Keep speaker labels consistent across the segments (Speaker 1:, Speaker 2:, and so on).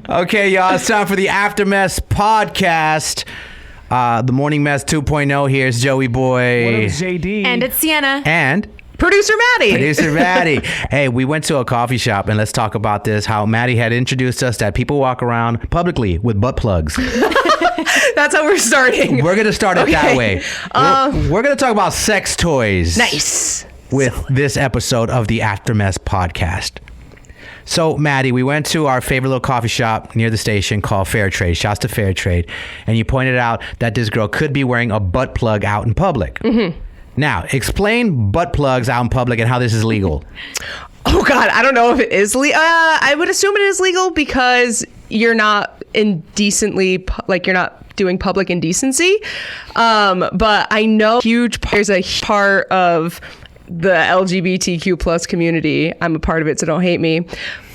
Speaker 1: Okay, y'all, it's time for the After Mess podcast. The Morning Mess 2.0. Here's Joey Boy.
Speaker 2: What up, JD?
Speaker 3: And it's Sienna.
Speaker 1: And
Speaker 4: Producer Maddie.
Speaker 1: Producer Maddie. Hey, we went to a coffee shop, and let's talk about this. How Maddie had introduced us that people walk around publicly with butt plugs.
Speaker 4: That's how we're starting.
Speaker 1: We're going to start it that way. We're going to talk about sex toys.
Speaker 4: Nice.
Speaker 1: With this episode of the After Mess podcast. So, Maddie, we went to our favorite little coffee shop near the station called Fair Trade. Shouts to Fair Trade. And you pointed out that this girl could be wearing a butt plug out in public. Mm-hmm. Now, explain butt plugs out in public and how this is legal.
Speaker 4: Oh, God. I don't know if it is legal. I would assume it is legal because you're not indecently, like you're not doing public indecency. But I know there's a part of the LGBTQ plus community. I'm a part of it, so don't hate me.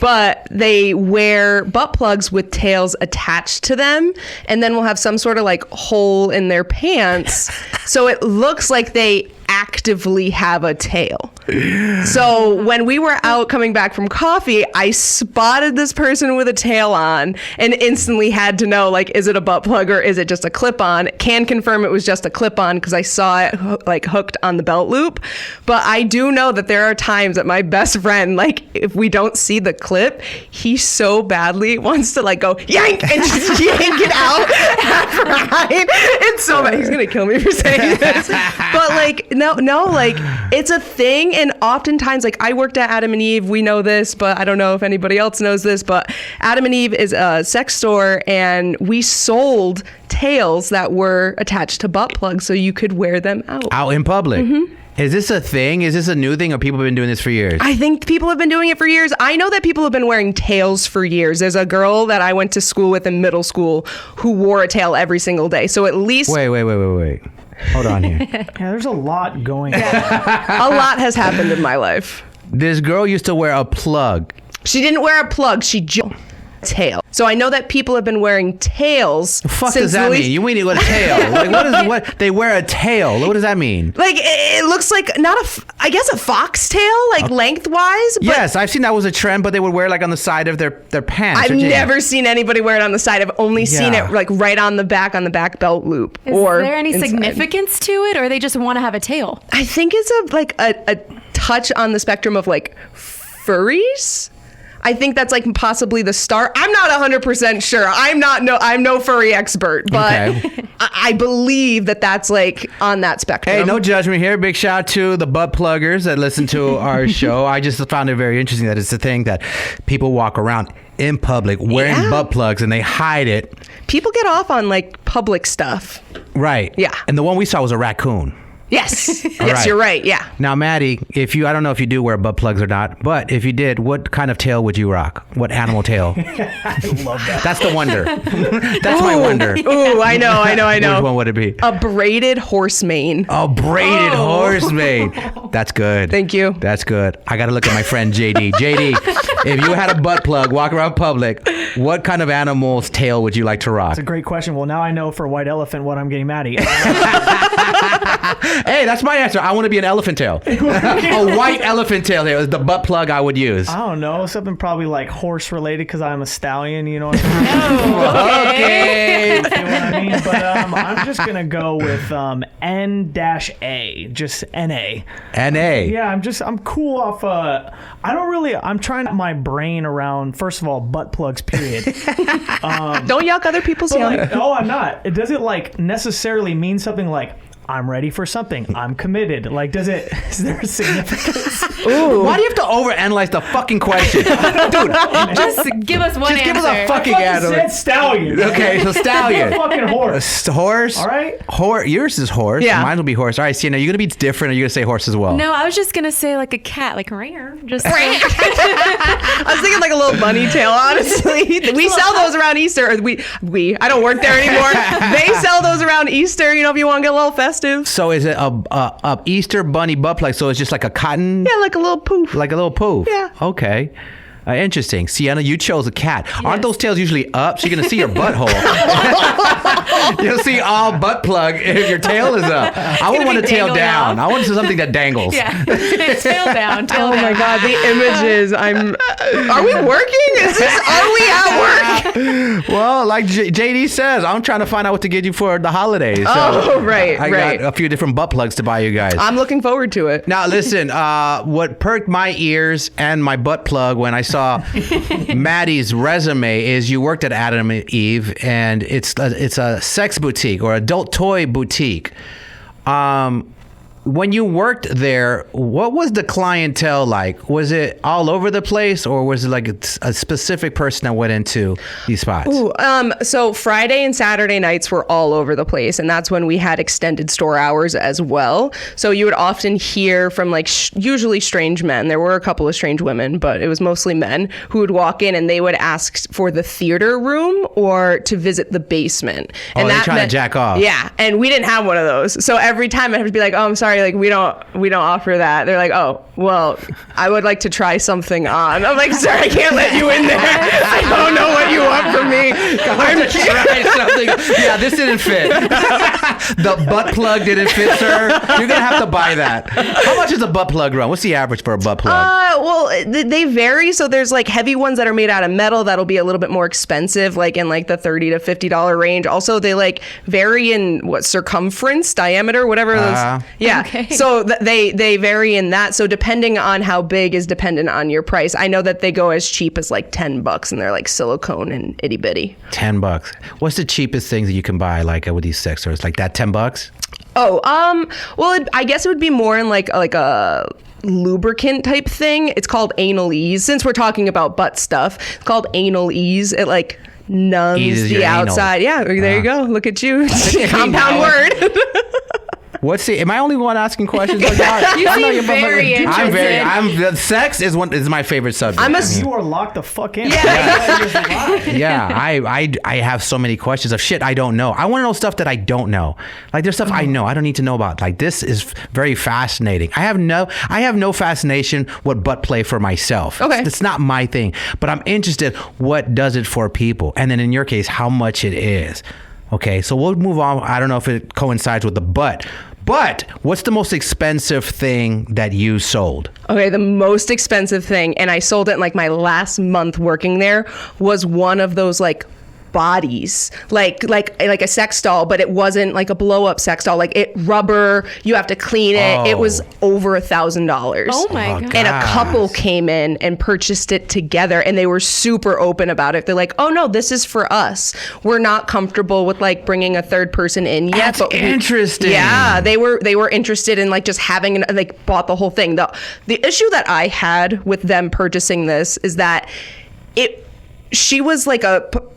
Speaker 4: But they wear butt plugs with tails attached to them, and then will have some sort of like hole in their pants, so it looks like they actively have a tail. So when we were out coming back from coffee, I spotted this person with a tail on and instantly had to know, like, is it a butt plug or is it just a clip-on? Can confirm it was just a clip-on because I saw it like hooked on the belt loop. But I do know that there are times that my best friend, like, if we don't see the clip, he so badly wants to like go yank and just yank it out. It's so bad. He's gonna kill me for saying this. But like, no, like it's a thing. And oftentimes, like, I worked at Adam and Eve. We know this, but I don't know if anybody else knows this, but Adam and Eve is a sex store, and we sold tails that were attached to butt plugs so you could wear them out
Speaker 1: in public. Mm-hmm. Is this a thing? Is this a new thing, or people have been doing this for years?
Speaker 4: I think people have been doing it for years. I know that people have been wearing tails for years. There's a girl that I went to school with in middle school who wore a tail every single day. So at least...
Speaker 1: Wait. Hold on here.
Speaker 2: Yeah, there's a lot going on.
Speaker 4: A lot has happened in my life.
Speaker 1: This girl used to wear a plug.
Speaker 4: She didn't wear a plug. She tail. So I know that people have been wearing tails.
Speaker 1: The fuck does that mean? You mean what a tail? Like what they wear a tail? What does that mean?
Speaker 4: Like it looks like I guess a foxtail, like lengthwise. But
Speaker 1: yes, I've seen that was a trend, but they would wear like on the side of their pants.
Speaker 4: I've never seen anybody wear it on the side. I've only seen it like right on the back belt loop.
Speaker 3: Is there any significance to it, or they just want to have a tail?
Speaker 4: I think it's a touch on the spectrum of like furries. I think that's like possibly the start. I'm not 100% sure. I'm no furry expert, but okay. I believe that that's like on that spectrum.
Speaker 1: Hey, no judgment here. Big shout out to the butt pluggers that listen to our show. I just found it very interesting that it's the thing that people walk around in public wearing butt plugs and they hide it.
Speaker 4: People get off on like public stuff.
Speaker 1: Right.
Speaker 4: Yeah.
Speaker 1: And the one we saw was a raccoon.
Speaker 4: Yes. Yes,
Speaker 1: right.
Speaker 4: You're right. Yeah.
Speaker 1: Now, Maddie, I don't know if you do wear butt plugs or not, but if you did, what kind of tail would you rock? What animal tail?
Speaker 2: I love that.
Speaker 1: That's the wonder. That's my wonder.
Speaker 4: Ooh, I know.
Speaker 1: Which one would it be?
Speaker 4: A braided horse mane.
Speaker 1: A braided horse mane. That's good.
Speaker 4: Thank you.
Speaker 1: That's good. I got to look at my friend JD. JD, if you had a butt plug, walk around public, what kind of animal's tail would you like to rock?
Speaker 2: That's a great question. Well, now I know for white elephant what I'm getting Maddie.
Speaker 1: Hey, that's my answer. I want to be an elephant tail. A white elephant tail is the butt plug I would use.
Speaker 2: I don't know. Something probably like horse related because I'm a stallion, you know what I mean?
Speaker 1: Okay.
Speaker 2: You know what I mean? But I'm just going to go with N-A. Just N-A.
Speaker 1: N-A.
Speaker 2: Yeah, I'm cool off... I'm trying my brain around, first of all, butt plugs, period.
Speaker 4: Don't yuck other people's tail.
Speaker 2: Like, no, I'm not. It doesn't like necessarily mean something like, I'm ready for something. I'm committed. Like, is there a significance?
Speaker 1: Ooh. Why do you have to overanalyze the fucking question? Dude,
Speaker 3: just give us one answer.
Speaker 1: Give us a fucking answer.
Speaker 2: Said stallion.
Speaker 1: Okay, so stallion.
Speaker 2: Fucking horse.
Speaker 1: Horse?
Speaker 2: All right.
Speaker 1: Yours is horse.
Speaker 4: Yeah.
Speaker 1: Mine will be horse. All right, Sienna, are you going to be different, or are you going to say horse as well?
Speaker 3: No, I was just going to say like a cat, like rare. Just
Speaker 4: I was thinking like a little bunny tail, honestly. We sell those around Easter. I don't work there anymore. They sell those around Easter, if you want to get a little festive.
Speaker 1: So is it a Easter bunny butt plug? So it's just like a cotton?
Speaker 4: Yeah, like a little poof.
Speaker 1: Like a little poof?
Speaker 4: Yeah.
Speaker 1: Okay. Interesting. Sienna, you chose a cat. Yes. Aren't those tails usually up? So you're going to see your butthole. You'll see all butt plug if your tail is up. I would want a tail down. I want to see something that dangles.
Speaker 3: Yeah. Tail down.
Speaker 4: Oh my God, the images. Are we working? Are we at work?
Speaker 1: Well, like JD says, I'm trying to find out what to get you for the holidays.
Speaker 4: Oh, right,
Speaker 1: I
Speaker 4: right.
Speaker 1: got a few different butt plugs to buy you guys.
Speaker 4: I'm looking forward to it.
Speaker 1: Now, listen, what perked my ears and my butt plug when I saw Maddie's resume is you worked at Adam and Eve, and it's a sex boutique or adult toy boutique. When you worked there, what was the clientele like? Was it all over the place, or was it like a specific person that went into these spots?
Speaker 4: Ooh, so Friday and Saturday nights were all over the place, and that's when we had extended store hours as well. So you would often hear from like usually strange men. There were a couple of strange women, but it was mostly men who would walk in and they would ask for the theater room or to visit the basement.
Speaker 1: And
Speaker 4: that
Speaker 1: they're trying to jack off.
Speaker 4: Yeah, and we didn't have one of those. So every time I have to be like, "Oh, I'm sorry, like we don't offer that." They're like, "Oh, well, I would like to try something on." I'm like, "Sir, I can't let you in there. I don't know what you want from me."
Speaker 1: I'm to try something. Yeah, this didn't fit. The butt plug didn't fit, sir. You're gonna have to buy that. How much is a butt plug run? What's the average for a butt plug?
Speaker 4: Well, they vary. So there's like heavy ones that are made out of metal that'll be a little bit more expensive, like in like the $30 to $50 range. Also, they like vary in circumference, diameter, whatever those. Yeah.
Speaker 3: Okay.
Speaker 4: So they vary in that. So depending on how big is dependent on your price. I know that they go as cheap as like $10, and they're like silicone and itty bitty.
Speaker 1: $10. What's the cheapest things that you can buy like with these sex toys? Like that $10?
Speaker 4: Oh, well, I guess it would be more in like a lubricant type thing. It's called anal ease. Since we're talking about butt stuff, it's called anal ease. It like numbs
Speaker 1: Eases
Speaker 4: the
Speaker 1: your anal.
Speaker 4: outside. Yeah, there you go. Look at you. Compound word.
Speaker 1: Am I only one asking questions? Like that?
Speaker 3: You seem very interested.
Speaker 1: Sex is my favorite subject.
Speaker 2: You are locked the fuck in.
Speaker 1: Yeah, I have so many questions of shit I don't know. I want to know stuff that I don't know. Like there's stuff I know I don't need to know about. Like this is very fascinating. I have no fascination with butt play for myself.
Speaker 4: Okay.
Speaker 1: It's not my thing, but I'm interested what does it for people, and then in your case how much it is. Okay, so we'll move on. I don't know if it coincides with the butt. But what's the most expensive thing that you sold?
Speaker 4: Okay, the most expensive thing, and I sold it in like my last month working there, was one of those like bodies, like a sex doll, but it wasn't like a blow up sex doll. Like it rubber, you have to clean it. It was over $1,000.
Speaker 3: Oh my God.
Speaker 4: And a couple came in and purchased it together, and they were super open about it. They're like, "Oh no, this is for us. We're not comfortable with like bringing a third person in yet."
Speaker 1: That's interesting.
Speaker 4: Yeah, they were interested in like just having like bought the whole thing. The issue that I had with them purchasing this is that she was like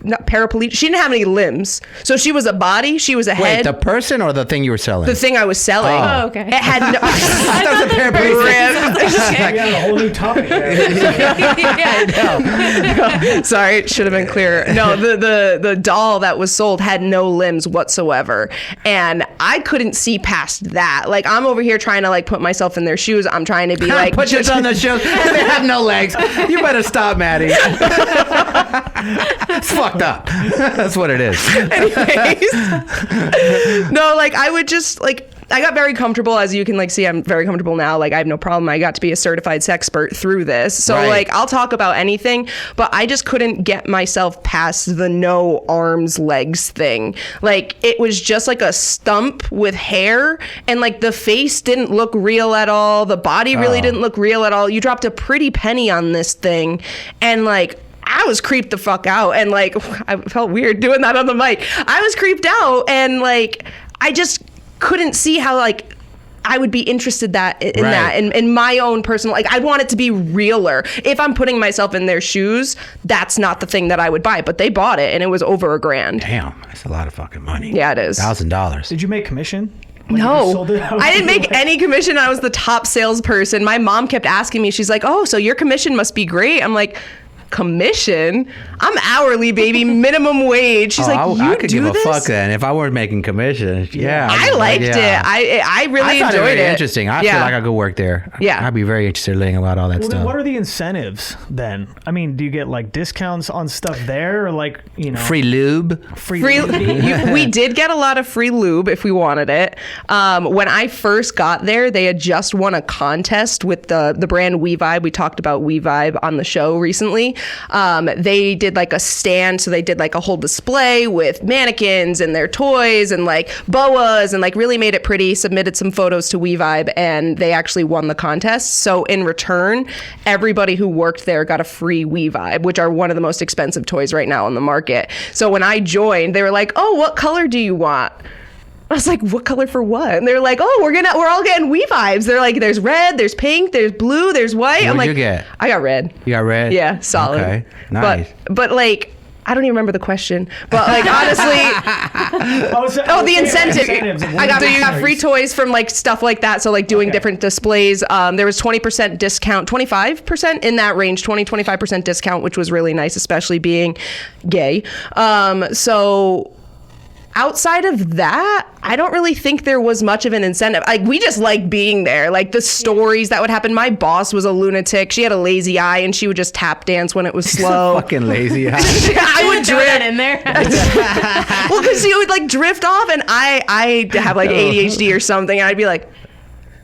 Speaker 4: not paraplegic. She didn't have any limbs. So she was a body. She was a head.
Speaker 1: Wait, the person or the thing you were selling?
Speaker 4: The thing I was selling.
Speaker 3: Oh, okay.
Speaker 4: It had no...
Speaker 1: That was a paraplegic.
Speaker 2: We got a whole new topic there.
Speaker 4: Sorry, it should have been clearer. No, the doll that was sold had no limbs whatsoever. And I couldn't see past that. Like, I'm over here trying to like put myself in their shoes. I'm trying to be like...
Speaker 1: Put yourself on the show. They have no legs. You better stop, Maddie. It's fucked up. That's what it is.
Speaker 4: Anyways. No, like I would just like... I got very comfortable. As you can like see, I'm very comfortable now. Like I have no problem. I got to be a certified Sexpert through this. So like I'll talk about anything, but I just couldn't get myself past the no arms, legs thing. Like it was just like a stump with hair, and like the face didn't look real at all. The body really didn't look real at all. You dropped a pretty penny on this thing, and like I was creeped the fuck out, and like I felt weird doing that on the mic. I was creeped out, and like I just couldn't see how like I would be interested in that in my own personal, like I want it to be realer. If I'm putting myself in their shoes, that's not the thing that I would buy, but they bought it and it was over $1,000.
Speaker 1: Damn, that's a lot of fucking money.
Speaker 4: Yeah, it is.
Speaker 1: $1,000.
Speaker 2: Did you make commission?
Speaker 4: No, I didn't make any commission. I was the top salesperson. My mom kept asking me, she's like, "Oh, so your commission must be great." I'm like, commission? I'm hourly, baby, minimum wage. She's like, I could give a fuck
Speaker 1: then if I weren't making commission. Yeah,
Speaker 4: I liked it. I really enjoyed
Speaker 1: it.
Speaker 4: Very
Speaker 1: interesting. I feel like I could work there.
Speaker 4: Yeah,
Speaker 1: I'd be very interested in learning about all that stuff.
Speaker 2: What are the incentives then? I mean, do you get like discounts on stuff there, or like
Speaker 1: free lube?
Speaker 2: Free
Speaker 4: we did get a lot of free lube if we wanted it. When I first got there, they had just won a contest with the brand We Vibe. We talked about We Vibe on the show recently. They did like a stand, so they did like a whole display with mannequins and their toys and like boas and like really made it pretty, submitted some photos to WeVibe, and they actually won the contest. So in return, everybody who worked there got a free WeVibe, which are one of the most expensive toys right now on the market. So when I joined, they were like, oh, what color do you want? I was like, what color for what? And they're like, oh, we're all getting WeVibes. They're like, there's red, there's pink, there's blue, there's white. I'm
Speaker 1: What'd
Speaker 4: like,
Speaker 1: you get?
Speaker 4: I got red.
Speaker 1: You got red?
Speaker 4: Yeah, solid.
Speaker 1: Okay, nice.
Speaker 4: But like, I don't even remember the question. But like, honestly, the incentive. I got free toys from like stuff like that. So like doing different displays. There was 20% discount, 25% in that range, 25% discount, which was really nice, especially being gay. So outside of that, I don't really think there was much of an incentive. Like, we just liked being there. Like, the stories that would happen. My boss was a lunatic. She had a lazy eye, and she would just tap dance when it was slow.
Speaker 1: Fucking lazy eye.
Speaker 4: I would
Speaker 3: Throw that in there.
Speaker 4: well, because she would like drift off, and I have like ADHD or something, and I'd be like.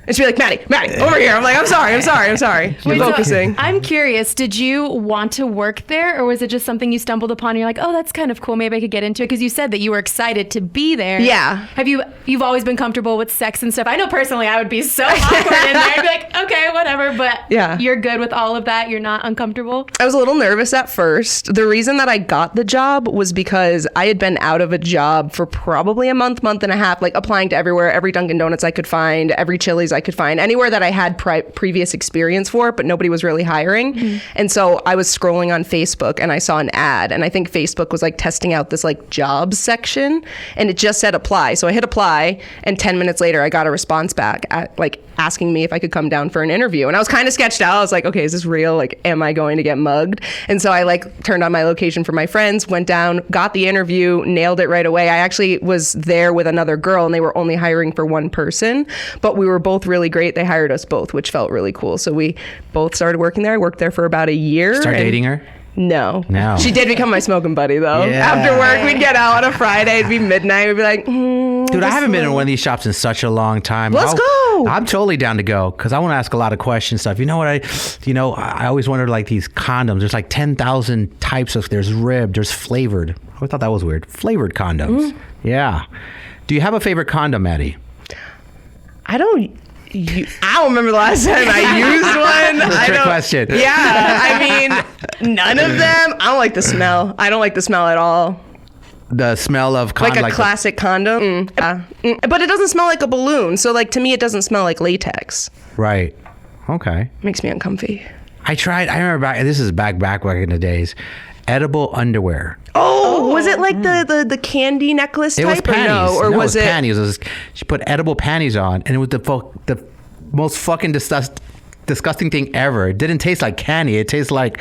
Speaker 4: And she'd be like, Maddie, over here. I'm like, I'm sorry. I'm
Speaker 3: Wait,
Speaker 4: focusing.
Speaker 3: So I'm curious, did you want to work there, or was it just something you stumbled upon and you're like, oh, that's kind of cool, maybe I could get into it? Because you said that you were excited to be there.
Speaker 4: Yeah.
Speaker 3: You've always been comfortable with sex and stuff? I know personally I would be so awkward in there. I'd be like, okay, whatever, but
Speaker 4: yeah.
Speaker 3: You're good with all of that? You're not uncomfortable?
Speaker 4: I was a little nervous at first. The reason that I got the job was because I had been out of a job for probably a month and a half, like applying to everywhere, every Dunkin' Donuts I could find, every Chili's I could find, anywhere that I had previous experience for, but nobody was really hiring. Mm-hmm. And so I was scrolling on Facebook and I saw an ad, and I think Facebook was like testing out this like jobs section, and it just said apply. So I hit apply, and 10 minutes later I got a response back like asking me if I could come down for an interview. And I was kind of sketched out. I was like, okay, is this real? Like, am I going to get mugged? And so I like turned on my location for my friends, went down, got the interview, nailed it right away. I actually was there with another girl, and they were only hiring for one person, but we were both really great. They hired us both, which felt really cool. So we both started working there. I worked there for about a year.
Speaker 1: Start dating her?
Speaker 4: No.
Speaker 1: No.
Speaker 4: She did become my smoking buddy, though.
Speaker 1: Yeah.
Speaker 4: After work, we'd get out on a Friday. It'd be midnight. We'd be like,
Speaker 1: dude, I haven't been in one of these shops in such a long time.
Speaker 4: Let's go.
Speaker 1: I'm totally down to go because I want to ask a lot of questions stuff. You know what? I always wondered, like, these condoms. There's like 10,000 types of. There's ribbed. There's flavored. I always thought that was weird. Flavored condoms. Mm. Yeah. Do you have a favorite condom, Maddie?
Speaker 4: I don't remember the last time I used one.
Speaker 1: That's a trick question.
Speaker 4: Yeah, I mean, none of them. I don't like the smell. I don't like the smell at all.
Speaker 1: The smell of condom,
Speaker 4: like a classic condom. Yeah. But it doesn't smell like a balloon. So like to me, it doesn't smell like latex.
Speaker 1: Right. Okay.
Speaker 4: Makes me uncomfy.
Speaker 1: I remember this is back in the days. Edible underwear.
Speaker 4: Oh, was it like the candy necklace type?
Speaker 1: It was panties.
Speaker 4: Or was it
Speaker 1: panties? She put edible panties on, and it was the most fucking disgusting thing ever. It didn't taste like candy. It tastes like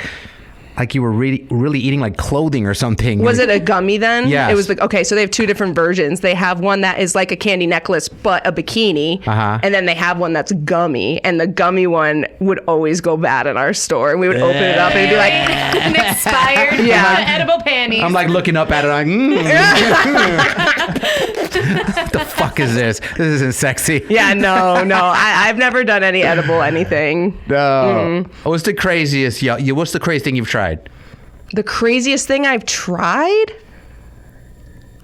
Speaker 1: you were really eating like clothing or something.
Speaker 4: Was it a gummy then?
Speaker 1: Yes.
Speaker 4: It was like, okay, so they have two different versions. They have one that is like a candy necklace but a bikini.
Speaker 1: Uh-huh.
Speaker 4: And then they have one that's gummy, and the gummy one would always go bad in our store, and we would open it up and it'd be like
Speaker 3: an expired edible panties.
Speaker 1: I'm like looking up at it like, what the fuck is this? This isn't sexy.
Speaker 4: Yeah, no. I've never done any edible anything.
Speaker 1: No. Mm-hmm. What's the craziest thing you've tried?
Speaker 4: The craziest thing I've tried?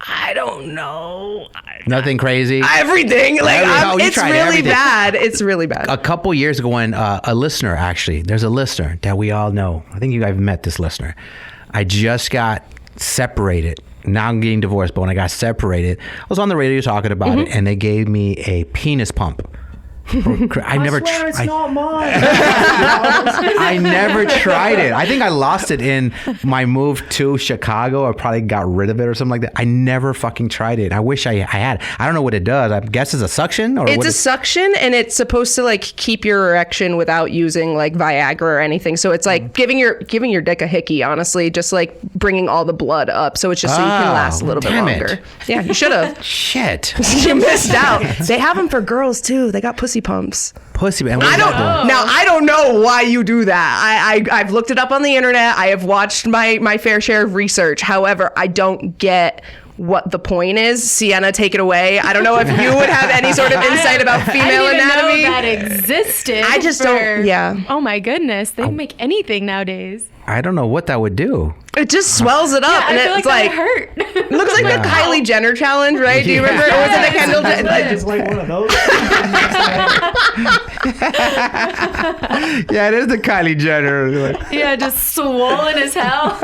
Speaker 4: I don't know.
Speaker 1: Nothing crazy?
Speaker 4: Everything. Like, it's really
Speaker 1: everything.
Speaker 4: bad. It's really bad.
Speaker 1: A couple years ago when there's a listener that we all know. I think you guys met this listener. I just got separated. Now I'm getting divorced, but when I got separated, I was on the radio talking about it, and they gave me a penis pump. I never tried it. I think I lost it in my move to Chicago. I probably got rid of it or something like that. I never fucking tried it. I wish I had. I don't know what it does. I guess it's a suction, or
Speaker 4: it's a suction, and it's supposed to like keep your erection without using like Viagra or anything. So it's like giving your dick a hickey. Honestly, just like bringing all the blood up. So it's just so you can last a little bit longer. Yeah, you should have.
Speaker 1: Shit,
Speaker 4: you missed out. They have them for girls too. They got pussy pumps.
Speaker 1: Pussy man.
Speaker 4: I don't know why you do that. I've looked it up on the internet. I have watched my fair share of research. However, I don't get what the point is. Sienna, take it away. I don't know if you would have any sort of insight about female anatomy.
Speaker 3: Know that existed.
Speaker 4: I just don't. Yeah.
Speaker 3: Oh my goodness, they make anything nowadays.
Speaker 1: I don't know what that would do.
Speaker 4: It just swells it up,
Speaker 3: Yeah,
Speaker 4: and
Speaker 3: I feel
Speaker 4: it's
Speaker 3: like
Speaker 4: like
Speaker 3: that hurt.
Speaker 4: it looks like the Kylie Jenner challenge, right? Do you remember? Or was it the Kendall Jenner?
Speaker 2: Just like one of those.
Speaker 1: Yeah, it is the Kylie Jenner.
Speaker 3: Yeah, just swollen as hell.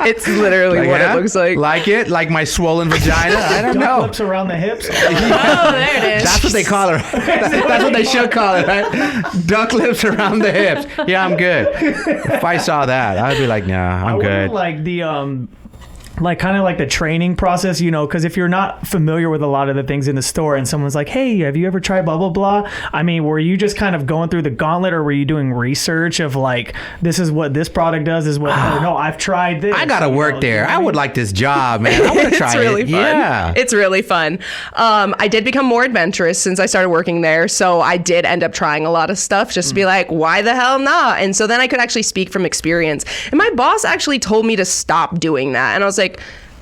Speaker 4: It's literally what it looks like.
Speaker 1: Like it? Like my swollen vagina? I don't
Speaker 2: Duck
Speaker 1: know.
Speaker 2: lips around the hips.
Speaker 3: Oh, there it is.
Speaker 1: That's what they call it. That's what they should call it, right? Duck lips around the hips. Yeah, I'm good. If I saw that, I'd be like, nah, I'm good.
Speaker 2: Like the like kind of like the training process, you know, because if you're not familiar with a lot of the things in the store and someone's like, hey, have you ever tried blah blah blah, I mean, were you just kind of going through the gauntlet, or were you doing research of like, this is what this product does, is what or no, I've tried this,
Speaker 1: I gotta work there. I would like this job, man. I want to try
Speaker 4: It's really
Speaker 1: it.
Speaker 4: fun.
Speaker 1: Yeah.
Speaker 4: It's really fun. I did become more adventurous since I started working there. So I did end up trying a lot of stuff just to be like, why the hell not? And so then I could actually speak from experience. And my boss actually told me to stop doing that. And I was like,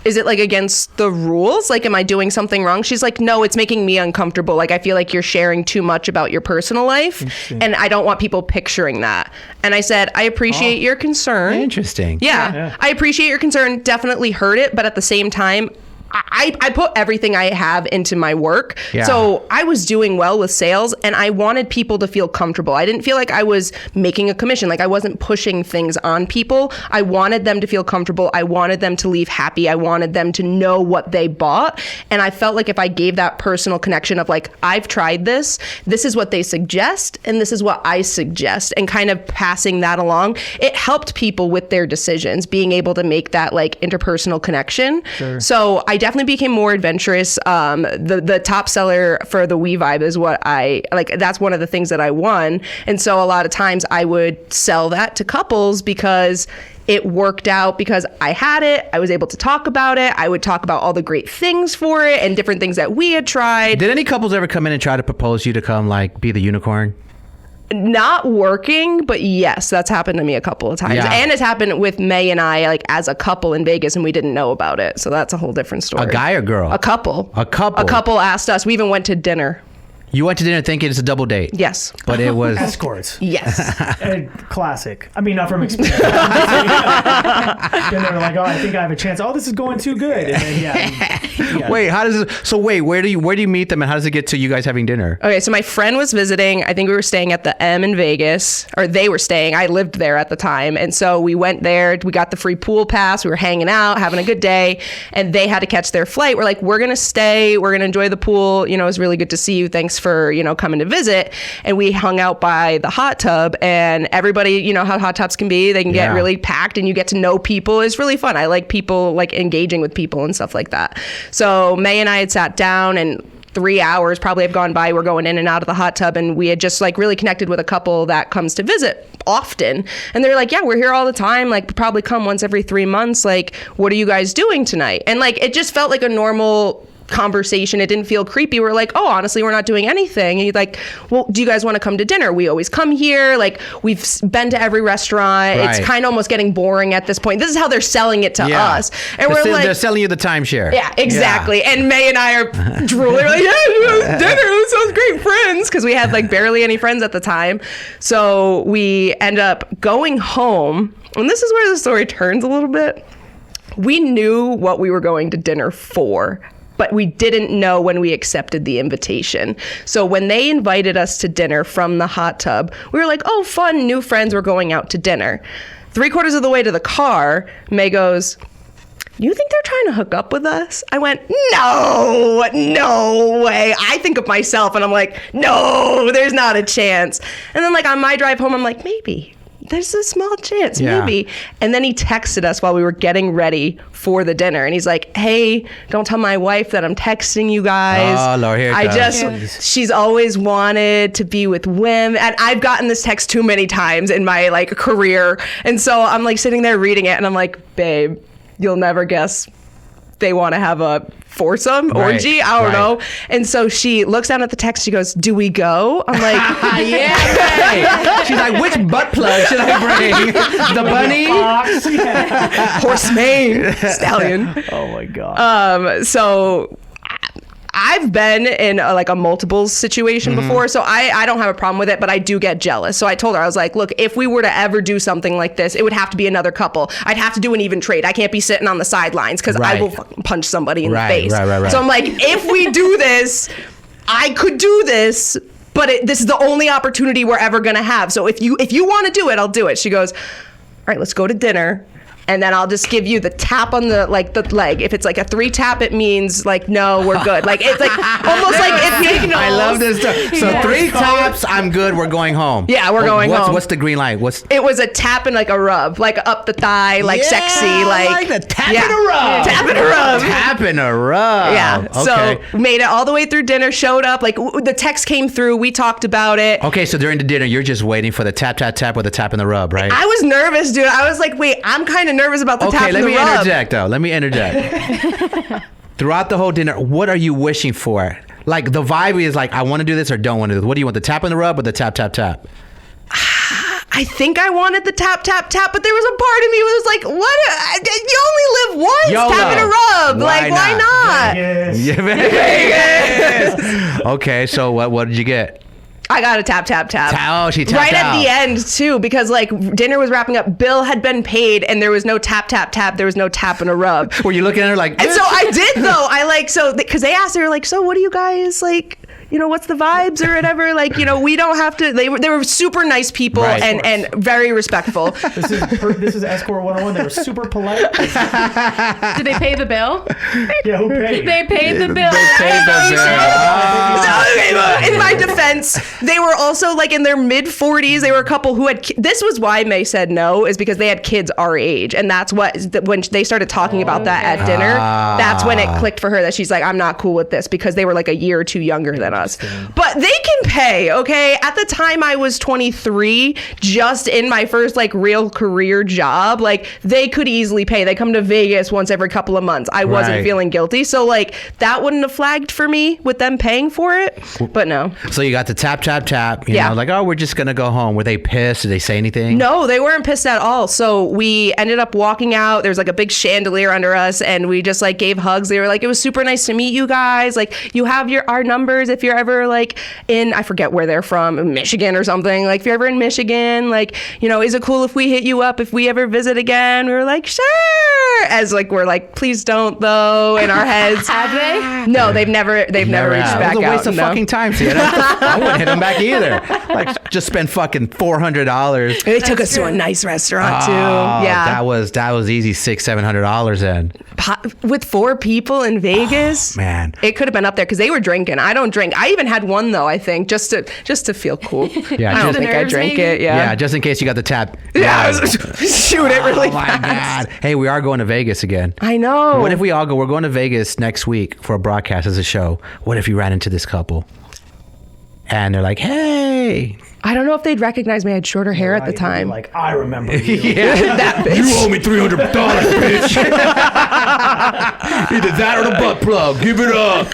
Speaker 4: is it like against the rules? Like, am I doing something wrong? She's like, no, it's making me uncomfortable. Like, I feel like you're sharing too much about your personal life, and I don't want people picturing that. And I said, I appreciate your concern.
Speaker 1: Interesting.
Speaker 4: Yeah, I appreciate your concern. Definitely heard it, but at the same time, I put everything I have into my work.
Speaker 1: Yeah.
Speaker 4: So I was doing well with sales, and I wanted people to feel comfortable. I didn't feel like I was making a commission. Like, I wasn't pushing things on people. I wanted them to feel comfortable. I wanted them to leave happy. I wanted them to know what they bought. And I felt like if I gave that personal connection of like, I've tried this is what they suggest, and this is what I suggest, and kind of passing that along, it helped people with their decisions, being able to make that like interpersonal connection. Sure. So I definitely became more adventurous. The top seller for the We Vibe is what I like. That's one of the things that I won. And so a lot of times I would sell that to couples because it worked out, because I had it. I was able to talk about it. I would talk about all the great things for it and different things that we had tried.
Speaker 1: Did any couples ever come in and try to propose you to come like be the unicorn?
Speaker 4: Not working, but yes, that's happened to me a couple of times.
Speaker 1: Yeah.
Speaker 4: And it's happened with May and I, like as a couple in Vegas, and we didn't know about it. So that's a whole different story.
Speaker 1: A guy or girl?
Speaker 4: A couple.
Speaker 1: A couple.
Speaker 4: A couple asked us. We even went to dinner.
Speaker 1: You went to dinner thinking it's a double date.
Speaker 4: Yes.
Speaker 1: But it was...
Speaker 2: Escorts.
Speaker 4: Yes.
Speaker 2: Classic. I mean, not from experience. Then they were like, oh, I think I have a chance. Oh, this is going too good. And then, yeah.
Speaker 1: Wait, how does it... So wait, where do you meet them, and how does it get to you guys having dinner?
Speaker 4: Okay, so my friend was visiting. I think we were staying at the M in Vegas, or they were staying. I lived there at the time. And so we went there. We got the free pool pass. We were hanging out, having a good day. And they had to catch their flight. We're like, we're going to stay. We're going to enjoy the pool. You know, it was really good to see you. Thanks for, you know, coming to visit. And we hung out by the hot tub, and everybody, you know how hot tubs can be. They can get really packed, and you get to know people. It's really fun. I like people, like engaging with people and stuff like that. So May and I had sat down, and 3 hours probably have gone by. We're going in and out of the hot tub, and we had just like really connected with a couple that comes to visit often. And they're like, yeah, we're here all the time. Like, we probably come once every 3 months. Like, what are you guys doing tonight? And like, it just felt like a normal conversation. It didn't feel creepy. We're like, oh, honestly, we're not doing anything. And you're like, well, do you guys want to come to dinner? We always come here. Like, we've been to every restaurant.
Speaker 1: Right.
Speaker 4: It's kind of almost getting boring at this point. This is how they're selling it to us. And
Speaker 1: They're selling you the timeshare.
Speaker 4: Yeah, exactly. Yeah. And May and I are drooling, like, yeah, dinner. This sounds great, friends. Because we had like barely any friends at the time. So we end up going home. And this is where the story turns a little bit. We knew what we were going to dinner for, but we didn't know when we accepted the invitation. So when they invited us to dinner from the hot tub, we were like, oh, fun, new friends, we're going out to dinner. 3/4 of the way to the car, May goes, you think they're trying to hook up with us? I went, no way. I think of myself, and I'm like, no, there's not a chance. And then like on my drive home, I'm like, maybe. There's a small chance, maybe. And then he texted us while we were getting ready for the dinner. And he's like, hey, don't tell my wife that I'm texting you guys.
Speaker 1: Oh, Lord, here it comes.
Speaker 4: She's always wanted to be with women. And I've gotten this text too many times in my like career. And so I'm like sitting there reading it, and I'm like, babe, you'll never guess. They want to have a foursome orgy. I don't know. And so she looks down at the text. She goes, do we go? I'm like,
Speaker 1: yeah. She's like, which butt plug should I bring? The bunny?
Speaker 4: Horse mane, stallion.
Speaker 2: Oh my God.
Speaker 4: So I've been in a multiples situation before, so I don't have a problem with it, but I do get jealous. So I told her, I was like, look, if we were to ever do something like this, it would have to be another couple. I'd have to do an even trade. I can't be sitting on the sidelines because I will fucking punch somebody in the face.
Speaker 1: Right.
Speaker 4: So I'm like, if we do this, I could do this, but this is the only opportunity we're ever gonna have. So if you want to do it, I'll do it. She goes, all right, let's go to dinner. And then I'll just give you the tap on the leg. If it's like a 3 tap, it means like, no, we're good. Like, it's like almost like if signals.
Speaker 1: I love this stuff. So 3 taps, I'm good. We're going home.
Speaker 4: Yeah, we're going home.
Speaker 1: What's the green light?
Speaker 4: It was a tap and like a rub, like up the thigh, like sexy, like.
Speaker 1: I like the tap and a rub.
Speaker 4: Tap and a rub.
Speaker 1: Tap and a rub.
Speaker 4: Yeah.
Speaker 1: Okay.
Speaker 4: So made it all the way through dinner, showed up, like the text came through, we talked about it.
Speaker 1: Okay, so during the dinner, you're just waiting for the tap, tap, tap or the tap and the rub, right?
Speaker 4: I was nervous, dude. I was like, wait, I'm kind of nervous about the tap and the rub.
Speaker 1: Let me interject. Throughout the whole dinner, what are you wishing for? Like the vibe is like, I want to do this or don't want to do this. What do you want, the tap and the rub or the tap, tap, tap?
Speaker 4: I think I wanted the tap, tap, tap, but there was a part of me that was like, what? You only live once.
Speaker 1: YOLO.
Speaker 4: Tap and a rub. Why not?
Speaker 2: Vegas.
Speaker 1: Okay, so what did you get?
Speaker 4: I got a tap, tap, tap.
Speaker 1: Oh, she tapped
Speaker 4: right
Speaker 1: out.
Speaker 4: at the end too, because like dinner was wrapping up. Bill had been paid, and there was no tap, tap, tap. There was no tap and a rub.
Speaker 1: Were you looking at her like?
Speaker 4: And so I did though. Because they asked her like, so what do you guys like? What's the vibes or whatever? Like, we don't have to. They were super nice people and very respectful.
Speaker 2: This is Escort 101. They were super polite.
Speaker 3: Did they pay the bill?
Speaker 2: Yeah, who paid?
Speaker 3: They paid the bill.
Speaker 4: In my defense, they were also like in their mid 40s. They were a couple who had. This was why May said no, is because they had kids our age, and that's when they started talking about that at dinner. That's when it clicked for her that she's like, I'm not cool with this, because they were like a year or two younger than us. But they can pay, okay? At the time I was 23, just in my first like real career job, like they could easily pay. They come to Vegas once every couple of months. I wasn't feeling guilty. So like that wouldn't have flagged for me with them paying for it. But no.
Speaker 1: So you got the tap, tap, tap. You know, like, oh, we're just going to go home. Were they pissed? Did they say anything?
Speaker 4: No, they weren't pissed at all. So we ended up walking out. There was like a big chandelier under us, and we just like gave hugs. They were like, it was super nice to meet you guys. Like, you have our numbers if you're ever like in, I forget where they're from, Michigan or something. Like, if you're ever in Michigan, like, is it cool if we hit you up if we ever visit again? We were like, sure. As like, we're like, please don't though, in our heads.
Speaker 3: Have they?
Speaker 4: No, they've never reached back out.
Speaker 1: It was a waste of fucking time, see. I wouldn't hit them back either. Like, just spend fucking $400.
Speaker 4: They took us to a nice restaurant too. Yeah,
Speaker 1: that was easy, $600-700 then.
Speaker 4: With 4 people in Vegas,
Speaker 1: man,
Speaker 4: it could have been up there because they were drinking. I don't drink. I even had one though, I think, just to feel cool.
Speaker 1: Yeah,
Speaker 4: I don't think I drank it. Yeah,
Speaker 1: just in case you got the tap.
Speaker 4: Yeah, shoot it really fast.
Speaker 1: My God. Hey, we are going to Vegas again.
Speaker 4: I know.
Speaker 1: What if we all go? We're going to Vegas next week for a broadcast as a show. What if you ran into this couple and they're like, hey?
Speaker 4: I don't know if they'd recognize me. I had shorter hair at the time.
Speaker 2: Like, I remember you.
Speaker 1: Yeah,
Speaker 4: that bitch.
Speaker 1: You owe me $300, bitch. Either that or the butt plug. Give it up.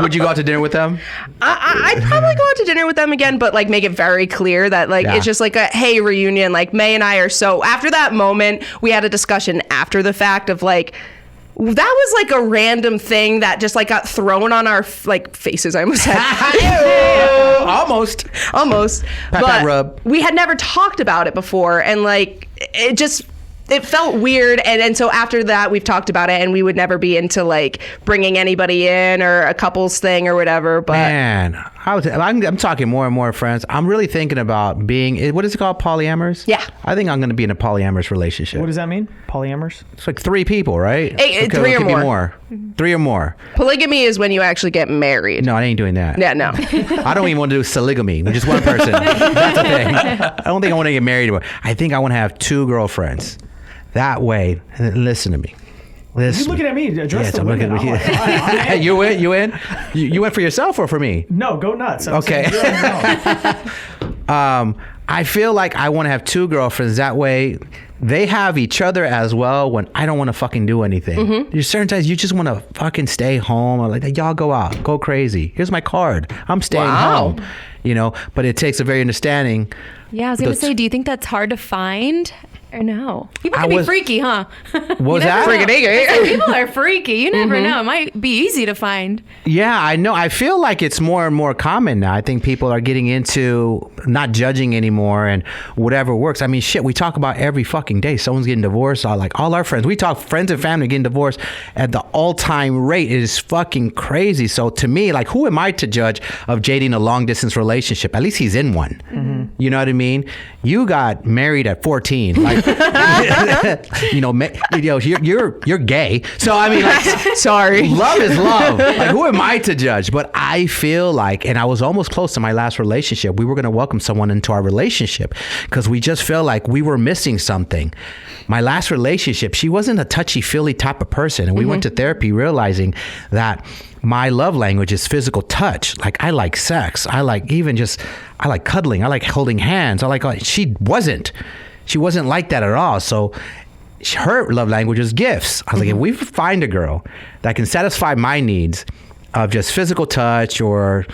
Speaker 1: Would you go out to dinner with them?
Speaker 4: I'd probably go out to dinner with them again, but like make it very clear that like it's just like a hey reunion. Like May and I are so. After that moment, we had a discussion after the fact of like, that was like a random thing that just like got thrown on our like faces. I almost said almost. But
Speaker 1: rub.
Speaker 4: We had never talked about it before, and like it felt weird, and so after that we've talked about it, and we would never be into like bringing anybody in or a couples thing or whatever. But
Speaker 1: man, I'm talking more and more friends. I'm really thinking about being, what is it called, polyamorous?
Speaker 4: Yeah,
Speaker 1: I think I'm going to be in a polyamorous relationship.
Speaker 2: What does that mean? Polyamorous?
Speaker 1: It's like 3 people, right?
Speaker 4: 3 or more.
Speaker 1: 3 or more.
Speaker 4: Polygamy is when you actually get married.
Speaker 1: No, I ain't doing that.
Speaker 4: Yeah, no.
Speaker 1: I don't even want to do soligamy with just one person. That's the thing. I don't think I want to get married. I think I want to have 2 girlfriends. That way, listen to me.
Speaker 2: You're looking at me. Address the women.
Speaker 1: You in? You went for yourself or for me?
Speaker 2: No, go nuts.
Speaker 1: Okay. I feel like I want to have 2 girlfriends. That way, they have each other as well when I don't want to fucking do anything. Mm-hmm. There's certain times you just want to fucking stay home. Or like, y'all go out, go crazy. Here's my card. I'm staying home. but it takes a very understanding.
Speaker 3: Yeah, I was gonna say, do you think that's hard to find? Or no? People
Speaker 1: I
Speaker 3: can be
Speaker 1: was-
Speaker 3: freaky, huh?
Speaker 1: What was that?
Speaker 3: People are freaky. You never know. It might be easy to find.
Speaker 1: Yeah, I know. I feel like it's more and more common now. I think people are getting into not judging anymore and whatever works. I mean, shit, we talk about every fucking day. Someone's getting divorced. Like all our friends. We talk friends and family getting divorced at the all-time rate. It is fucking crazy. So to me, like, who am I to judge of dating a long-distance relationship? At least he's in one. You know what I mean? You got married at 14. Like, you're gay. So I mean, like,
Speaker 4: Sorry.
Speaker 1: love is love. Like, who am I to judge? But I feel like, and I was almost close to my last relationship. We were going to welcome someone into our relationship because we just felt like we were missing something. My last relationship, she wasn't a touchy-feely type of person. And we went to therapy realizing that my love language is physical touch. Like, I like sex. I like cuddling. I like holding hands. She wasn't like that at all. So her love language is gifts. I was like, if we find a girl that can satisfy my needs of just physical touch or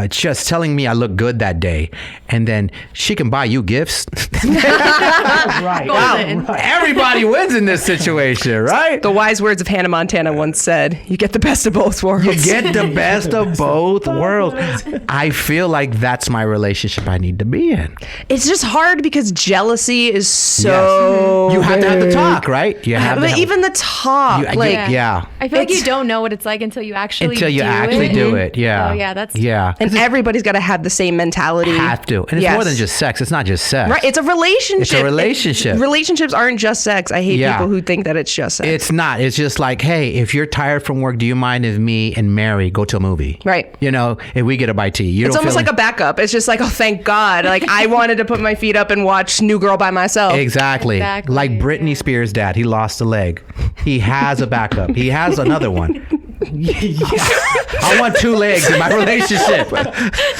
Speaker 1: just telling me I look good that day, and then she can buy you gifts.
Speaker 2: Right.
Speaker 3: Golden.
Speaker 1: Everybody wins in this situation, right?
Speaker 4: The wise words of Hannah Montana once said, you get the best of both worlds.
Speaker 1: You get the best of both worlds. I feel like that's my relationship I need to be in.
Speaker 4: It's just hard because jealousy is so
Speaker 1: You have to have the talk, right? You have to
Speaker 4: But
Speaker 1: have,
Speaker 4: even the talk,
Speaker 1: yeah.
Speaker 3: I feel like you
Speaker 4: It's-
Speaker 3: don't know what it's like until you actually
Speaker 1: Until you
Speaker 3: do
Speaker 1: actually
Speaker 3: it.
Speaker 1: do it, yeah.
Speaker 3: Oh, yeah, that's
Speaker 1: yeah.
Speaker 4: and everybody's got to have the same mentality.
Speaker 1: Have to, and it's
Speaker 4: Yes.
Speaker 1: more than just sex. It's not just sex.
Speaker 4: Right, it's a relationship.
Speaker 1: It's a relationship.
Speaker 4: Relationships aren't just sex. I hate
Speaker 1: Yeah.
Speaker 4: people who think that it's just sex.
Speaker 1: It's not. It's just like, hey, if you're tired from work, do you mind if me and Mary go to a movie?
Speaker 4: Right.
Speaker 1: If we get a bite to eat. You
Speaker 4: It's
Speaker 1: don't
Speaker 4: almost
Speaker 1: feel
Speaker 4: like a backup. It's just like, oh, thank God. Like, I wanted to put my feet up and watch New Girl by myself.
Speaker 1: Exactly. Like Britney Spears' dad. He lost a leg. He has a backup. He has another one. I want 2 legs in my relationship.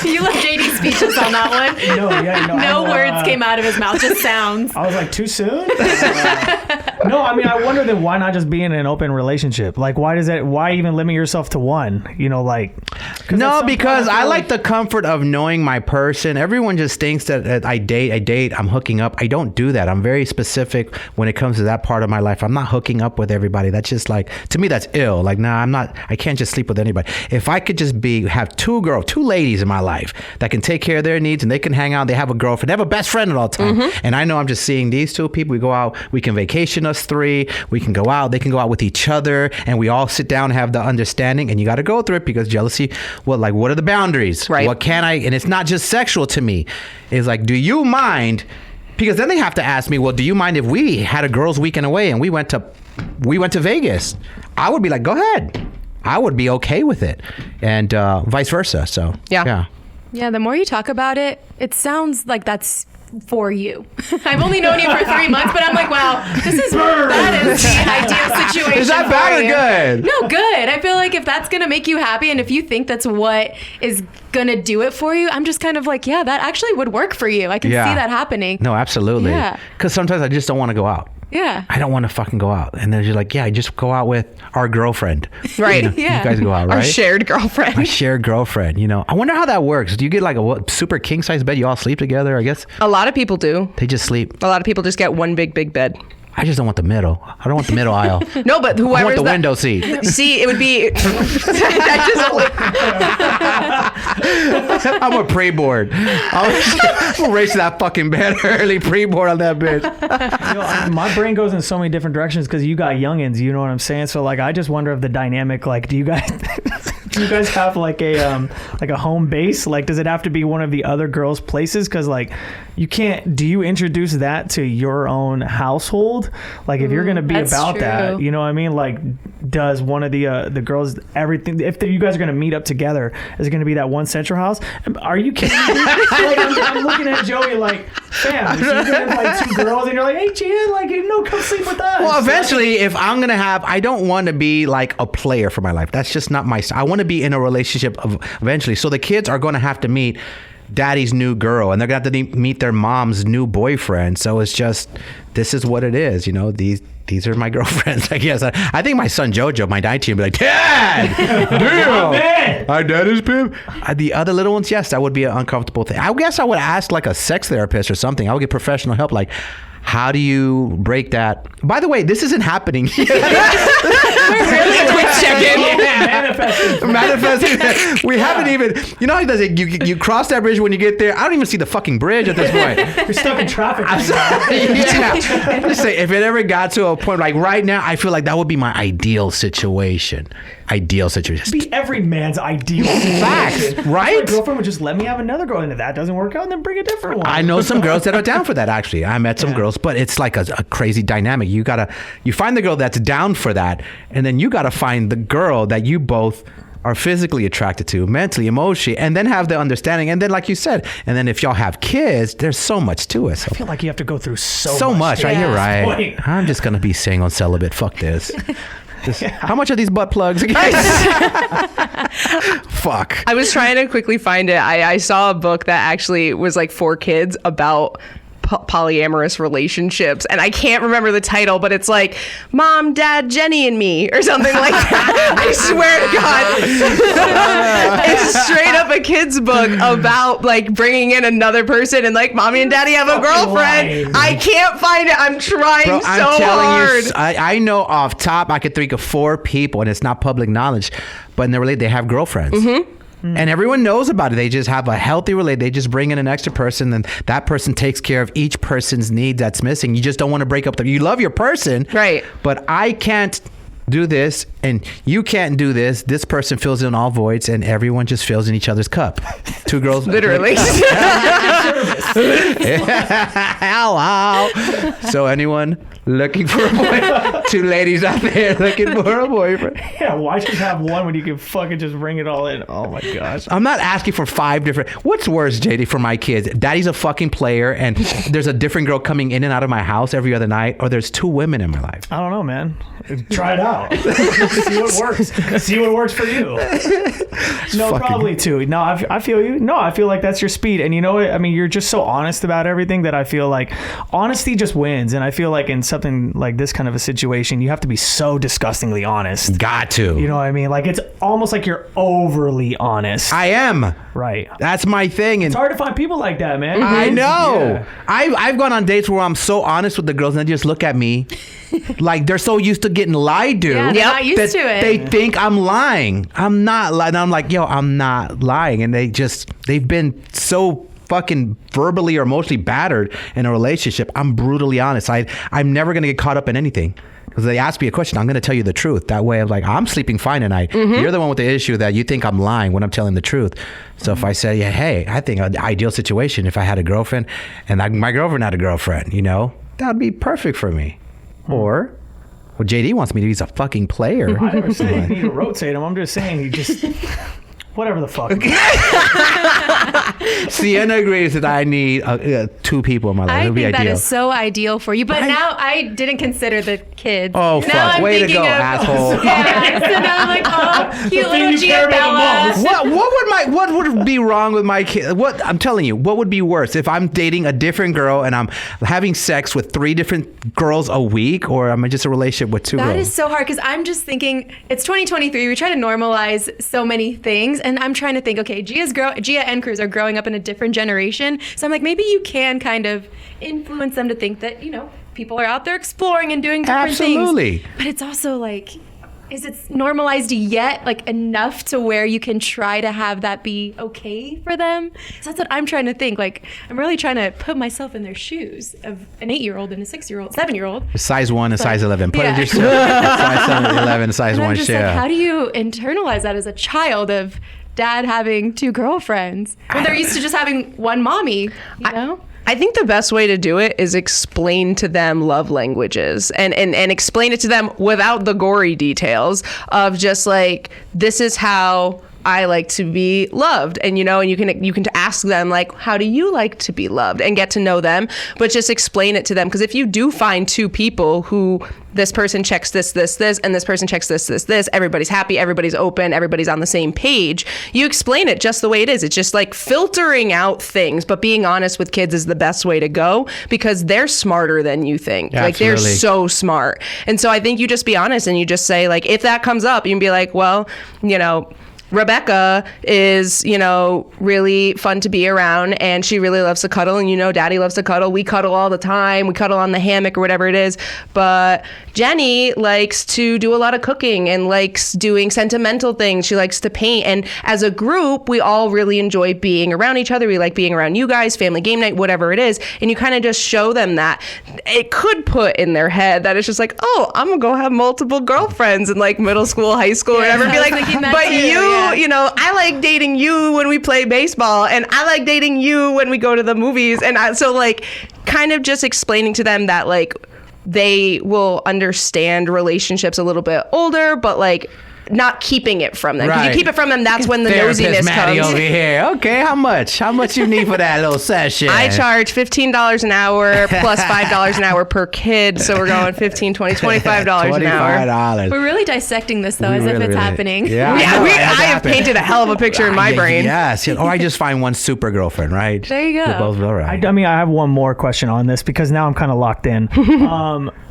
Speaker 3: You left JD speechless on that one. No words came out of his mouth, just sounds.
Speaker 2: I was like, too soon? No, I mean, I wonder then why not just be in an open relationship? Like, why even limit yourself to one?
Speaker 1: No, because I like the comfort of knowing my person. Everyone just thinks that I date, I'm hooking up. I don't do that. I'm very specific when it comes to that part of my life. I'm not hooking up with everybody. That's just like, to me, that's ill. Like, nah, I can't just sleep with anybody. If I could just have 2 ladies in my life that can take care of their needs and they can hang out, they have a girlfriend, they have a best friend at all time. And I know I'm just seeing these 2 people. We go out, we can vacation us 3, we can go out, they can go out with each other, and we all sit down and have the understanding. And you got to go through it because jealousy, what are the boundaries?
Speaker 4: Right.
Speaker 1: What can I, and it's not just sexual to me. It's like, do you mind? Because then they have to ask me, well, do you mind if we had a girls' weekend away and we went to Vegas? I would be like, go ahead. I would be okay with it, and vice versa. So
Speaker 4: Yeah.
Speaker 3: Yeah, the more you talk about it, it sounds like that's for you. I've only known you for 3 months, but I'm like, wow, that is the ideal situation.
Speaker 1: Is that
Speaker 3: for
Speaker 1: bad or
Speaker 3: you.
Speaker 1: good?
Speaker 3: No, good. I feel like if that's gonna make you happy, and if you think that's what is gonna do it for you, I'm just kind of like, yeah, that actually would work for you. I can see that happening.
Speaker 1: No, absolutely.
Speaker 3: Yeah.
Speaker 1: Because sometimes I just don't want to go out.
Speaker 3: Yeah.
Speaker 1: I don't want to fucking go out. And then you're like, yeah, I just go out with our girlfriend.
Speaker 4: Right.
Speaker 3: Yeah.
Speaker 1: You guys go out, right?
Speaker 4: Our shared girlfriend.
Speaker 1: My shared girlfriend, I wonder how that works. Do you get like a super king size bed? You all sleep together, I guess?
Speaker 4: A lot of people do.
Speaker 1: They just sleep.
Speaker 4: A lot of people just get one big bed.
Speaker 1: I just don't want the middle. I don't want the middle aisle.
Speaker 4: No, but
Speaker 1: I
Speaker 4: whoever's
Speaker 1: want the window seat.
Speaker 4: See, it would be.
Speaker 1: I'm a pre-board. I'll race that fucking bed early. Pre-board on that bitch.
Speaker 2: My brain goes in so many different directions because you got youngins. You know what I'm saying? So like, I just wonder if the dynamic, like, do you guys have like a home base? Like, does it have to be one of the other girls' places? Because like, do you introduce that to your own household? Like, if you're gonna be
Speaker 3: That's
Speaker 2: about
Speaker 3: true.
Speaker 2: that, you know what I mean? Like, does one of the girls everything? If you guys are gonna meet up together, is it gonna be that one central house? Are you kidding me? Like, I'm looking at Joey like, fam, so you're gonna have like 2 girls, and you're like, hey, Gian, like, come sleep with us.
Speaker 1: Well, eventually, if I'm going to I don't want to be like a player for my life. That's just not my style. I want to be in a relationship eventually. So the kids are going to have to meet daddy's new girl, and they're gonna have to meet their mom's new boyfriend. So it's just, this is what it is, you know. These are my girlfriends, I guess. I think my son Jojo, my 19, would be like, Dad, damn, our dad is pimp. The other little ones, yes, that would be an uncomfortable thing. I guess I would ask like a sex therapist or something. I would get professional help, like, how do you break that? By the way, this isn't happening.
Speaker 4: Quick check-in.
Speaker 1: Manifesting. We haven't even, you know how he does it? You cross that bridge when you get there. I don't even see the fucking bridge at this point.
Speaker 2: You're stuck in traffic.
Speaker 1: Yeah. Just say, if it ever got to a point like right now, I feel like that would be my ideal situation.
Speaker 2: Be every man's ideal situation.
Speaker 1: Facts, right?
Speaker 2: My girlfriend would just let me have another girl, and if that doesn't work out, then bring a different one.
Speaker 1: I know some girls that are down for that, actually. I met some girls, but it's like a crazy dynamic. You find the girl that's down for that, and then you gotta find the girl that you both are physically attracted to, mentally, emotionally, and then have the understanding. And then, like you said, and then if y'all have kids, there's so much to it. So
Speaker 2: I feel like you have to go through so
Speaker 1: much. Right?
Speaker 3: Yeah.
Speaker 1: You're right.
Speaker 2: Point.
Speaker 1: I'm just gonna be single, celibate. Fuck this. How much are these butt plugs again? Fuck.
Speaker 4: I was trying to quickly find it. I saw a book that actually was like for kids about polyamorous relationships, and I can't remember the title, but it's like Mom, Dad, Jenny, and me, or something like that. I swear to God. It's straight up a kid's book about like bringing in another person, and like Mommy and Daddy have a girlfriend.
Speaker 2: lying.
Speaker 4: I can't find it. I'm trying
Speaker 1: Bro,
Speaker 4: so
Speaker 1: I'm telling
Speaker 4: hard.
Speaker 1: you, I know off top, I could think of 4 people, and it's not public knowledge, but in the relationship, they have girlfriends.
Speaker 4: Mm-hmm.
Speaker 1: And everyone knows about it. They just have a healthy relationship. They just bring in an extra person, and that person takes care of each person's needs that's missing. You just don't want to break up you love your person.
Speaker 4: Right.
Speaker 1: But I can't do this, and you can't do this. This person fills in all voids, and everyone just fills in each other's cup. 2 girls.
Speaker 4: Literally.
Speaker 1: Hello. So anyone looking for a boyfriend? 2 ladies out there looking for a boyfriend.
Speaker 2: Yeah, why just have one when you can fucking just bring it all in? Oh my gosh.
Speaker 1: I'm not asking for 5 different. What's worse, JD, for my kids? Daddy's a fucking player, and there's a different girl coming in and out of my house every other night, or there's 2 women in my life.
Speaker 2: I don't know, man. Try it out. See what works. See what works for you. No,
Speaker 1: fucking-
Speaker 2: probably 2. No, I feel you. No, I feel like that's your speed. And you know what? I mean, you're just so honest about everything that I feel like honesty just wins. And I feel like in something like this kind of a situation, you have to be so disgustingly honest.
Speaker 1: Got to.
Speaker 2: You know what I mean? Like, it's almost like you're overly honest.
Speaker 1: I am.
Speaker 2: Right.
Speaker 1: That's my thing. And
Speaker 2: It's hard to find people like that, man.
Speaker 1: I know.
Speaker 2: Yeah.
Speaker 1: I've gone on dates where I'm so honest with the girls, and they just look at me like they're so used to getting lied to.
Speaker 3: Yeah, they're not used
Speaker 1: that
Speaker 3: to it.
Speaker 1: They think I'm lying. I'm not lying. I'm like, yo, I'm not lying. And they've been so fucking verbally or emotionally battered in a relationship. I'm brutally honest. I'm never going to get caught up in anything. Because they ask me a question, I'm going to tell you the truth. That way, I'm like, I'm sleeping fine tonight. Mm-hmm. You're the one with the issue that you think I'm lying when I'm telling the truth. So if I say, yeah, hey, I think an ideal situation, if I had a girlfriend and my girlfriend had a girlfriend, you know, that would be perfect for me. Or, well, JD wants me to be a fucking player.
Speaker 2: I never say you need to rotate him. I'm just saying he just... Whatever the fuck.
Speaker 1: Sienna agrees that I need 2 people in my life.
Speaker 3: I
Speaker 1: It'll be
Speaker 3: think that
Speaker 1: ideal.
Speaker 3: is so ideal for you. But now I didn't consider the kids.
Speaker 1: Oh,
Speaker 3: now
Speaker 1: fuck.
Speaker 3: I'm
Speaker 1: Way to
Speaker 3: thinking
Speaker 1: go,
Speaker 3: of,
Speaker 1: asshole.
Speaker 3: Yeah, so now I'm like, oh, cute
Speaker 2: thing
Speaker 3: little
Speaker 2: you care about the
Speaker 3: Giabella.
Speaker 2: most.
Speaker 1: What would be wrong with my kid? What I'm telling you, what would be worse if I'm dating a different girl and I'm having sex with 3 different girls a week, or am I just a relationship with 2 girls?
Speaker 3: That is so hard because I'm just thinking it's 2023. We try to normalize so many things, and I'm trying to think, okay, Gia and Cruz are growing up in a different generation, so I'm like, maybe you can kind of influence them to think that, you know, people are out there exploring and doing different
Speaker 1: Absolutely.
Speaker 3: things. But it's also like, is it normalized yet, like enough to where you can try to have that be okay for them? So that's what I'm trying to think. Like, I'm really trying to put myself in their shoes of an 8-year-old and a 6-year-old, 7-year-old.
Speaker 1: Size 1 and size 11. Put
Speaker 3: Yeah.
Speaker 1: it yourself. Size 7, 11, size
Speaker 3: And
Speaker 1: 1
Speaker 3: I'm just
Speaker 1: share.
Speaker 3: like, how do you internalize that as a child of dad having 2 girlfriends when they're used to just having one mommy, you know?
Speaker 4: I think the best way to do it is explain to them love languages and explain it to them without the gory details of just like, this is how I like to be loved. And, and you can ask them, like, how do you like to be loved, and get to know them, but just explain it to them. Because if you do find two people who this person checks this, and this person checks this, everybody's happy, everybody's open, everybody's on the same page, you explain it just the way it is. It's just like filtering out things, but being honest with kids is the best way to go, because they're smarter than you think.
Speaker 1: Yeah,
Speaker 4: like, they're
Speaker 1: absolutely.
Speaker 4: so smart. And so I think you just be honest, and you just say, like, if that comes up, you can be like, well, Rebecca is, really fun to be around, and she really loves to cuddle, and Daddy loves to cuddle. We cuddle all the time. We cuddle on the hammock or whatever it is. But Jenny likes to do a lot of cooking and likes doing sentimental things. She likes to paint. And as a group, we all really enjoy being around each other. We like being around you guys, family game night, whatever it is. And you kind of just show them that. It could put in their head that it's just like, oh, I'm going to go have multiple girlfriends in like middle school, high school, or whatever. Be like, but I like dating you when we play baseball, and I like dating you when we go to the movies. And so like kind of just explaining to them that like they will understand relationships a little bit older, but like not keeping it from them. Because you keep it from them, that's when the nosiness
Speaker 1: Maddie
Speaker 4: comes.
Speaker 1: over here. Okay, how much you need for that little session?
Speaker 4: I charge $15 an hour plus $5 an hour per kid. So we're going $15, $20, $25 an hour.
Speaker 1: $25.
Speaker 3: We're really dissecting this though, as if it's happening.
Speaker 1: Yeah,
Speaker 4: I have
Speaker 1: happened.
Speaker 4: painted a hell of a picture in my brain.
Speaker 1: Yes. Or I just find one super girlfriend, right?
Speaker 3: There you go.
Speaker 1: They're both all right.
Speaker 2: I mean, I have one more question on this, because now I'm kind of locked in.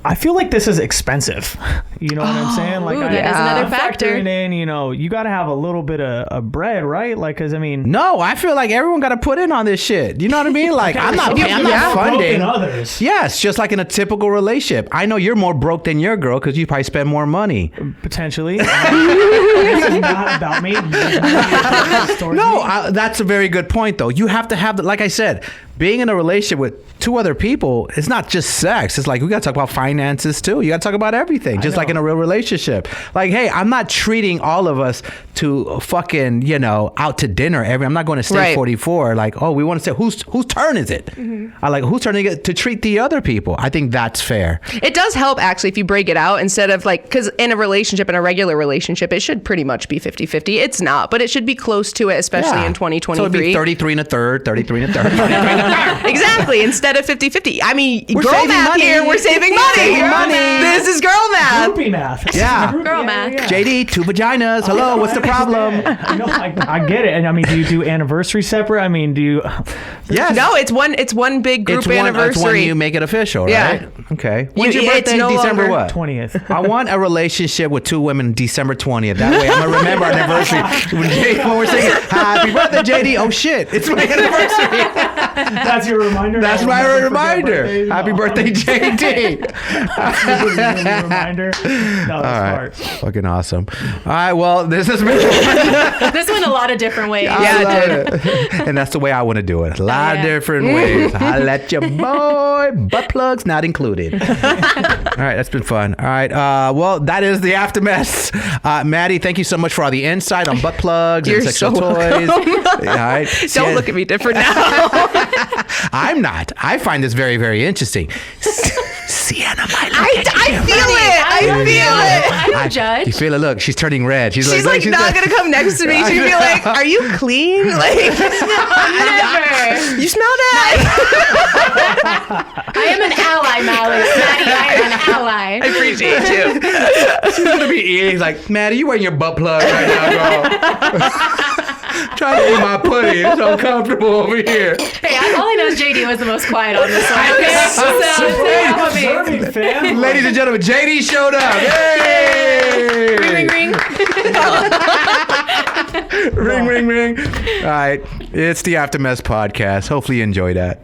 Speaker 2: I feel like this is expensive. You know what I'm saying? Like,
Speaker 3: Ooh, that is another factor.
Speaker 2: Factoring in, you got to have a little bit of bread, right? Like, because I mean,
Speaker 1: No, I feel like everyone got to put in on this shit. You know what I mean? Like, I'm not funding.
Speaker 2: broke than others.
Speaker 1: Yes, just like in a typical relationship. I know you're more broke than your girl because you probably spend more money.
Speaker 2: Potentially. This is not about me.
Speaker 1: No, that's a very good point, though. You have to have, like I said, being in a relationship with two other people, it's not just sex. It's like we got to talk about finances, too. You got to talk about everything, just like in a real relationship. Like, hey, I'm not treating all of us to fucking, out to dinner I'm not going to stay 44. Like, oh, we want to say, whose turn is it? I like, whose turn is it to treat the other people? I think that's fair.
Speaker 4: It does help, actually, if you break it out instead of like, because in a relationship, in a regular relationship, it should pretty much be 50-50. It's not, but it should be close to it, especially in 2023.
Speaker 1: So it'd be 33 and a third, 33 and a third, 33 and a third.
Speaker 4: Exactly, instead of 50-50. I mean,
Speaker 1: We're
Speaker 4: girl
Speaker 1: saving
Speaker 4: math
Speaker 1: money.
Speaker 4: here, we're saving money.
Speaker 1: Saving money.
Speaker 4: This is girl math.
Speaker 2: Groupie math.
Speaker 1: Yeah.
Speaker 3: Girl math.
Speaker 1: JD, two vaginas. Hello, what's the problem?
Speaker 2: I get it. And I mean, do you do anniversary separate? I mean, do you?
Speaker 1: Yes.
Speaker 4: No, it's one big group
Speaker 1: It's when
Speaker 4: anniversary.
Speaker 1: you make it official,
Speaker 4: Yeah.
Speaker 1: right? Okay. When's your
Speaker 4: it's
Speaker 1: birthday?
Speaker 4: no
Speaker 1: December
Speaker 4: longer
Speaker 1: what?
Speaker 2: 20th.
Speaker 1: I want a relationship with two women December 20th. That way I'm going to remember our anniversary when we're singing, happy birthday, JD. Oh, shit. It's my anniversary.
Speaker 2: That's your reminder.
Speaker 1: That's
Speaker 2: I'll
Speaker 1: my
Speaker 2: never forget
Speaker 1: reminder.
Speaker 2: birthdays.
Speaker 1: Happy
Speaker 2: No.
Speaker 1: birthday, JD.
Speaker 2: Your reminder. No,
Speaker 1: All
Speaker 2: that's
Speaker 1: right.
Speaker 2: smart.
Speaker 1: Fucking awesome. All right. Well, this has been
Speaker 3: This went a lot of different ways.
Speaker 1: I love it. And that's the way I want to do it. A lot of different ways. I let your boy, butt plugs not included. All right, that's been fun. All right, well, that is the aftermath. Maddie, thank you so much for all the insight on butt plugs
Speaker 4: You're
Speaker 1: and sexual
Speaker 4: so
Speaker 1: toys. All right.
Speaker 4: Don't look at me different now.
Speaker 1: I'm not. I find this very, very interesting. Sienna might look
Speaker 4: I feel it. I feel it.
Speaker 3: I don't judge.
Speaker 1: You feel it. Look, she's turning red. She's
Speaker 4: She's
Speaker 1: like
Speaker 4: not gonna come next to me. She's gonna be like, "Are you clean? Like,
Speaker 3: Never.
Speaker 4: you smell that?"
Speaker 3: I am an ally, Maddie. I am an ally.
Speaker 4: I appreciate you.
Speaker 1: She's gonna be eating. He's like, Maddie, you wearing your butt plug right now, girl. Trying to eat my pudding. It's uncomfortable over here.
Speaker 3: Hey, all I know is JD was the most quiet on this one. Okay,
Speaker 2: Observing, fam.
Speaker 1: Ladies and gentlemen, JD showed up. Yay!
Speaker 3: ring, ring, ring.
Speaker 1: Ring, ring, ring. All right. It's the Aftermath podcast. Hopefully you enjoy that.